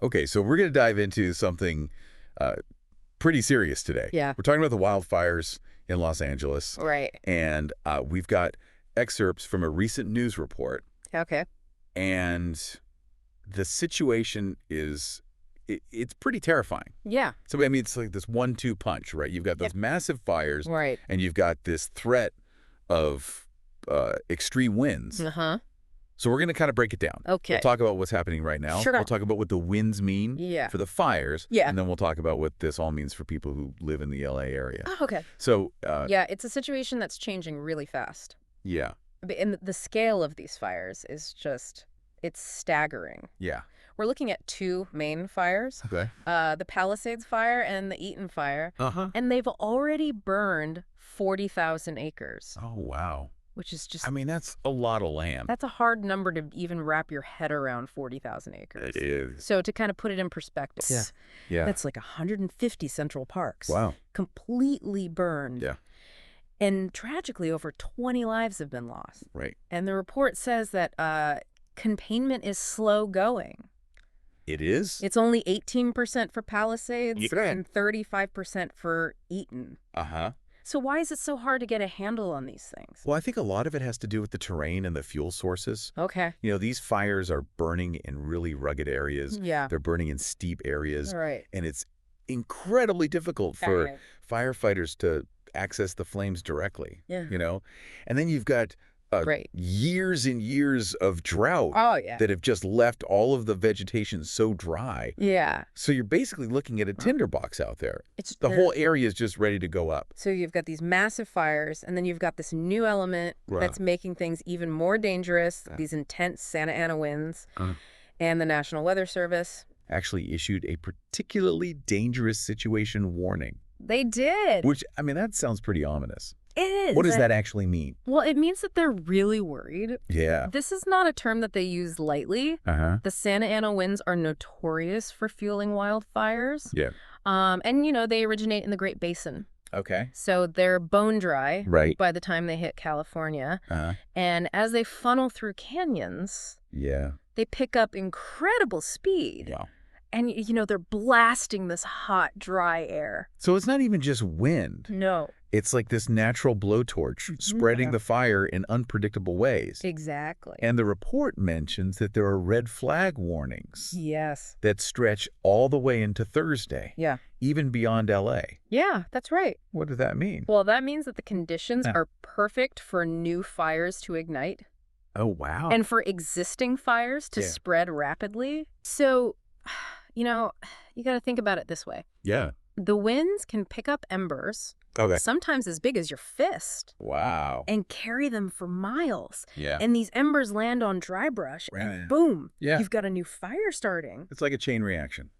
Okay, so we're going to dive into something pretty serious today. Yeah. We're talking about the wildfires in Los Angeles. Right. And we've got excerpts from a recent news report. Okay. And the situation is, it's pretty terrifying. Yeah. So, I mean, it's like this 1-2 punch, right? You've got those massive fires. Right. And you've got this threat of extreme winds. Uh-huh. So we're going to kind of break it down. Okay. We'll talk about what's happening right now. Sure. We'll talk about what the winds mean for the fires. Yeah. And then we'll talk about what this all means for people who live in the LA area. Oh, okay. So, yeah, it's a situation that's changing really fast. yeah. And the scale of these fires is just, it's staggering. Yeah. We're looking at two main fires, Okay. the Palisades fire and the Eaton fire. Uh-huh. And they've already burned 40,000 acres. Oh, wow. Which is just... I mean, that's a lot of land. That's a hard number to even wrap your head around, 40,000 acres. It is. So to kind of put it in perspective, Yeah. that's like 150 Central Parks. Wow. Completely burned. Yeah. And tragically, over 20 lives have been lost. Right. And the report says that containment is slow going. It is? It's only 18% for Palisades Yeah. and 35% for Eaton. Uh-huh. So why is it so hard to get a handle on these things? Well, I think a lot of it has to do with the terrain and the fuel sources. Okay. You know, these fires are burning in really rugged areas. Yeah. They're burning in steep areas. All right. And it's incredibly difficult for firefighters to access the flames directly. Yeah. You know? And then you've got Right. years and years of drought Oh, yeah. that have just left all of the vegetation so dry. Yeah. So you're basically looking at a tinderbox out there. It's The whole area is just ready to go up. So you've got these massive fires, and then you've got this new element that's making things even more dangerous, these intense Santa Ana winds, and the National Weather Service Actually issued a particularly dangerous situation warning. They did. Which, I mean, that sounds pretty ominous. It is. What does that actually mean? Well, it means that they're really worried. Yeah. This is not a term that they use lightly. Uh-huh. The Santa Ana winds are notorious for fueling wildfires. Yeah. And, you know, they originate in the Great Basin. Okay. So they're bone dry Right. by the time they hit California. Uh-huh. And as they funnel through canyons, Yeah. they pick up incredible speed. Wow. And, you know, they're blasting this hot, dry air. So it's not even just wind. No. It's like this natural blowtorch spreading the fire in unpredictable ways. Exactly. And the report mentions that there are red flag warnings Yes. that stretch all the way into Thursday, Yeah. even beyond LA. Yeah, that's right. What does that mean? Well, that means that the conditions are perfect for new fires to ignite. Oh, wow. And for existing fires to spread rapidly. So, you know, you got to think about it this way. Yeah. The winds can pick up embers, sometimes as big as your fist, Wow. and carry them for miles. Yeah. And these embers land on dry brush, and boom, you've got a new fire starting. It's like a chain reaction.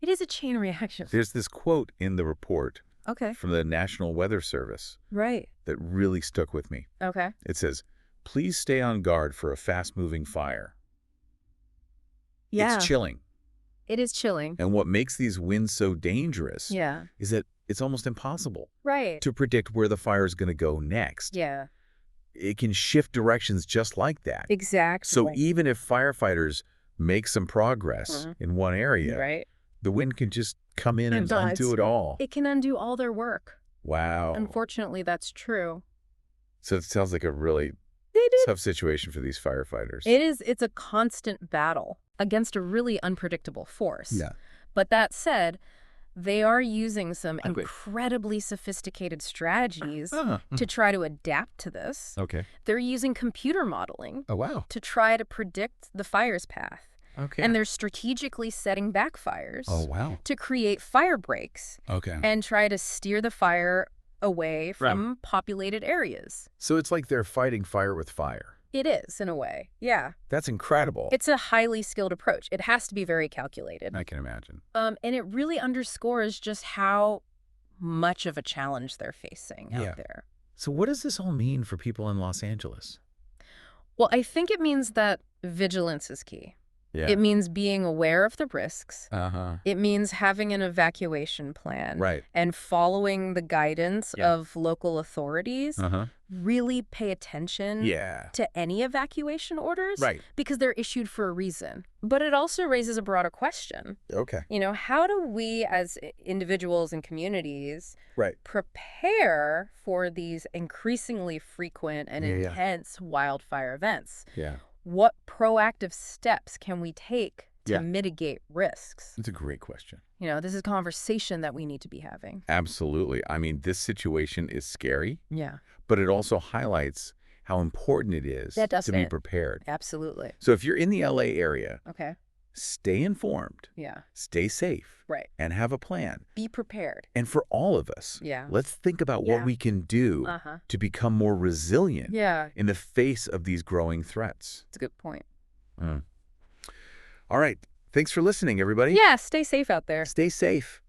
It is a chain reaction. There's this quote in the report Okay. from the National Weather Service Right. that really stuck with me. Okay. It says, "Please stay on guard for a fast-moving fire." Yeah. It's chilling. It is chilling. And what makes these winds so dangerous is that it's almost impossible to predict where the fire is going to go next. Yeah. It can shift directions just like that. Exactly. So even if firefighters make some progress in one area, the wind can just come in and undo it all. It can undo all their work. Wow. Unfortunately, that's true. So it sounds like a really tough situation for these firefighters. It is. It's a constant battle against a really unpredictable force. Yeah. But that said, they are using some incredibly sophisticated strategies to try to adapt to this. Okay. They're using computer modeling to try to predict the fire's path. Okay. And they're strategically setting back fires to create fire breaks and try to steer the fire away from populated areas. So it's like they're fighting fire with fire. It is, in a way. Yeah. That's incredible. It's a highly skilled approach. It has to be very calculated. I can imagine. And it really underscores just how much of a challenge they're facing out there. So what does this all mean for people in Los Angeles? Well, I think it means that vigilance is key. Yeah. It means being aware of the risks. Uh-huh. It means having an evacuation plan. Right. And following the guidance of local authorities. really pay attention to any evacuation orders because they're issued for a reason. But it also raises a broader question. Okay. You know, how do we as individuals and communities prepare for these increasingly frequent and intense wildfire events? Yeah. What proactive steps can we take to mitigate risks? It's a great question. You know, this is a conversation that we need to be having. Absolutely. I mean, this situation is scary. Yeah. But it also highlights how important it is to be prepared. Absolutely. So if you're in the LA area, stay informed. Yeah. Stay safe. Right. And have a plan. Be prepared. And for all of us, let's think about what we can do to become more resilient in the face of these growing threats. That's a good point. All right. Thanks for listening, everybody. Yeah, stay safe out there. Stay safe.